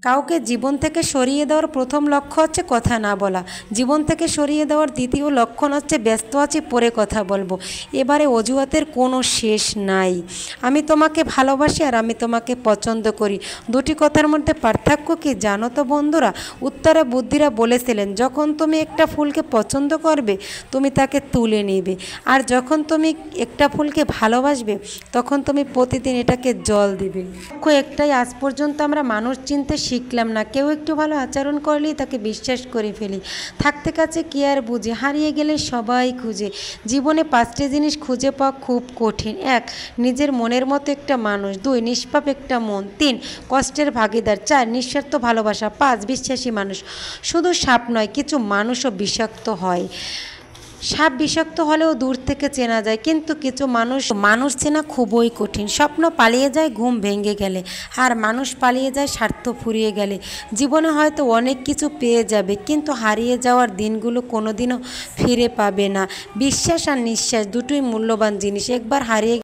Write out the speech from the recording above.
কাউকে জীবন থেকে সরিয়ে দেওয়ার প্রথম লক্ষ্য হচ্ছে কথা না বলা। জীবন থেকে সরিয়ে দেওয়ার দ্বিতীয় লক্ষণ হচ্ছে ব্যস্ত আছি পরে কথা বলবো। এবারে অজুহাতের কোনো শেষ নাই। আমি তোমাকে ভালোবাসি আর আমি তোমাকে পছন্দ করি, দুটি কথার মধ্যে পার্থক্য কি জানো তো বন্ধুরা? উত্তরে বুদ্ধিরা বলেছিলেন, যখন তুমি একটা ফুলকে পছন্দ করবে তুমি তাকে তুলে নেবে, আর যখন তুমি একটা ফুলকে ভালোবাসবে তখন তুমি প্রতিদিন এটাকে জল দিবে। লক্ষ্য একটাই, আজ পর্যন্ত আমরা মানুষ চিনতে শিখলাম না। কেউ একটু ভালো আচরণ করলেই তাকে বিশ্বাস করে ফেলি। থাকতে কাছে কি আর বুঝি, হারিয়ে গেলে সবাই খুঁজে। জীবনে 5টি জিনিস খুঁজে পাওয়া খুব কঠিন। 1, নিজের মনের মতো একটা মানুষ। 2, নিষ্পাপ একটা মন। 3, কষ্টের ভাগিদার। 4, নিঃস্বার্থ ভালোবাসা। 5, বিশ্বাসী মানুষ। শুধু সাপ নয়, কিছু মানুষও বিষাক্ত হয়। সাপ বিষাক্ত হলেও দূর থেকে চেনা যায়, কিন্তু কিছু মানুষ চেনা খুবই কঠিন। স্বপ্ন পালিয়ে যায় ঘুম ভেঙে গেলে, আর মানুষ পালিয়ে যায় স্বার্থ ফুরিয়ে গেলে। জীবনে হয়তো অনেক কিছু পেয়ে যাবে, কিন্তু হারিয়ে যাওয়ার দিনগুলো কোনোদিনও ফিরে পাবে না। বিশ্বাস আর নিঃশ্বাস দুটোই মূল্যবান জিনিস, একবার হারিয়ে